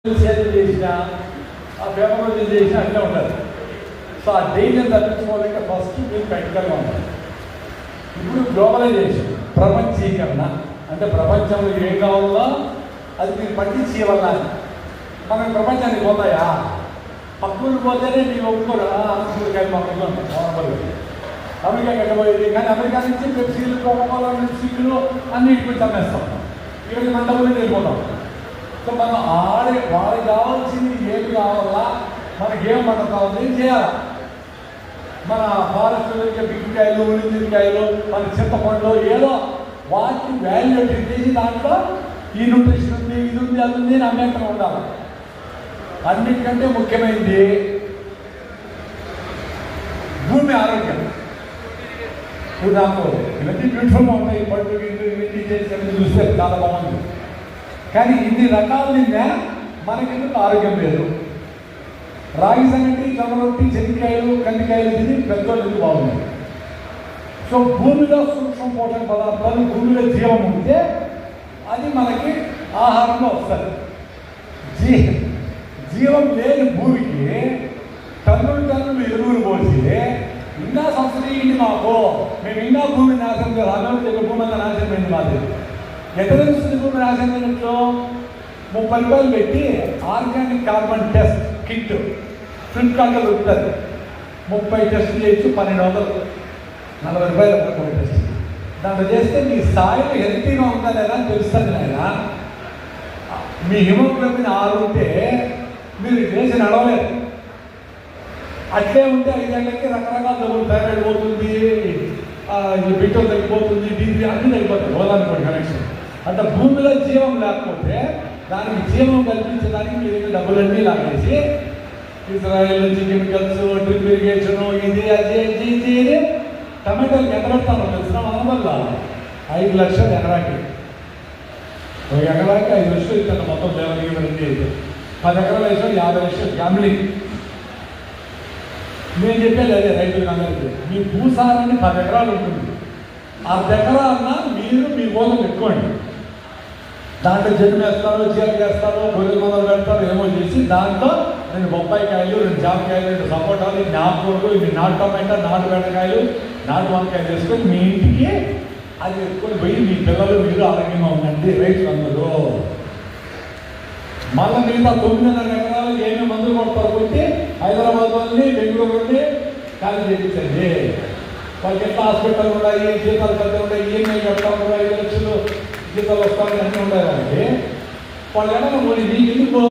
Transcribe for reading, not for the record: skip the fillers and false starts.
సేద్యం చేసినా ఆ పేపర్ చేసినా అట్లా ఉంటుంది. సో ఆ డేంజర్ తప్పించుకోవాలంటే ఫస్ట్ మీరు ప్రాక్టికల్గా ఉండాలి. ఇప్పుడు గ్లోబలైజేషన్, ప్రపంచీకరణ అంటే ప్రపంచంలో ఏం కావాలో అది మీరు పట్టించి ఇవ్వాలి. మనకి ప్రపంచానికి పోతాయా? పక్కూరు పోతేనే మీరు ఒప్పుకోరు. అమెరికాకి పక్కన అమెరికా కట్టబోయేది, కానీ అమెరికా నుంచి పెప్సీలు, కోకోకోలా, మిల్క్షేక్లు అన్ని ఇప్పుడు తమ్మేస్తాం. ఇక్కడికి మన డబ్బులు వెళ్ళిపోతాం. సో మనం వాళ్ళకి కావాల్సింది ఏమి కావాలా, మనకేం పంట కావాలి చేయాలి. మన ఫారెస్ట్ బిగ్గికాయలు, ఉల్లికాయలు, మన చింతపండు ఏదో వాటికి వాల్యూ చేసి దాంట్లో ఈ న్యూట్రిషన్ ఉంది, ఇది ఉంది, అది ఉంది అని అమ్మేక్కడ ఉండాలి. అన్నిటికంటే ముఖ్యమైనది భూమి ఆరోగ్యం. ఇప్పుడు నాకు ఇవన్నీ బ్యూటిఫుల్గా ఉంటాయి, పళ్ళు ఇవన్నీ చేసి చూస్తే చాలా బాగుంది. కానీ ఇన్ని రకాల నిందా మనకెందుకు ఆరోగ్యం లేదు? రాగి సంగటి, జొన్నరొట్టి, చెనిక్కాయలు, కందికాయలు తిని పెద్దోళ్ళు ఎందుకు బాగుంది? సో భూమిలో సూక్ష్మ పోషక పదార్థాలు, భూమిలో జీవం ఉంటే అది మనకి ఆహారంలో వస్తుంది. జీవం లేని భూమికి టన్నులు ఎరువులు పోసి ఇంకా సబ్సిడీ ఇంటి మాకు, మేము ఇంకా భూమి నాశనం చేయాలి. భూమి అంతా నాశనం అయింది మాది. ఎక్కడ తెలుస్తుంది భూమి నాశనం అయినట్లు? 30 రూపాయలు పెట్టి ఆర్గానిక్ కార్బన్ టెస్ట్ కిట్ ఫ్లిప్కార్ట్లో దొరుకుతుంది. 30 టెస్ట్ చేయొచ్చు, 1240 రూపాయలు ఒక టెస్ట్. దాంట్లో చేస్తే మీ స్థాయిలో హెల్తీగా ఉందా లేదా అని తెలుస్తుంది. ఆయన మీ హిమోగ్లోబిన్ 6 ఉంటే మీరు చేసి నడవలేదు. అట్లే ఉంటే 5 గంటలకి రకరకాల జబ్బులు, థైరాయిడ్ పోతుంది, బిట్టలు తగ్గిపోతుంది, డీపీ అన్నీ తగ్గిపోతాయి. ఓదానుకోండి కనెక్షన్. అంటే భూమిలో జీవం లేకపోతే దానికి జీవం కల్పించడానికి మీరు డబ్బులన్నీ లాగేసి ఇజ్రాయెల్ నుంచి కెమికల్స్, డ్రిప్ ఇరిగేషను, ఇది అది టమాటాలు ఎంత పెడతామో తెలిసిన మన వల్ల 5 లక్షలు ఎకరాకి. ఒక ఎకరాకి 5 లక్షలు ఇస్తాను మొత్తం దేవతకి వెళ్ళి. 10 ఎకరాలు వేసాం 50 లక్షలు ఫ్యామిలీ. నేను చెప్పేది అదే రైతులకు అందరికీ, మీ భూసారాన్ని 10 ఎకరాలు ఉంటుంది. 1/2 ఎకరా అన్నా మీరు మీ కోసం పెట్టుకోండి. దాంట్లో జన్మ వేస్తారు, చీరలు వేస్తారు, గొర్రెల మందలు పెడతారు, ఏమో చేసి దాంట్లో 2 బొప్పాయికాయలు, 2 జామకాయలు, 2 సపోటాలు, 4 ఆకుకూరలు, ఇవి నాటు టమాటా, నాటు బెండకాయలు, నాటు వంకాయలు వేసుకొని మీ ఇంటికి అది ఎత్తుకొని పోయి మీ పిల్లలు మీరు ఆరోగ్యంగా ఉండండి రైతులందరూ. మళ్ళీ మిగతా 9.5 ఎకరాలు ఏమేమి మందులు కొడతారు కొట్టి హైదరాబాద్ నుండి, బెంగళూరు నుండి ఖాళీ చేయించండి. వాళ్ళకి ఎట్లా హాస్పిటల్ ఉన్నాయి, జీతాలు పెద్ద ఉన్నాయి, ఈఎంఐ కడతా ఉన్నాయి, 5 లక్షలు జీతాలు వస్తాయని అన్నీ ఉన్నాయి. వాళ్ళకి వాళ్ళు ఎక్కడ మీకు ఎందుకు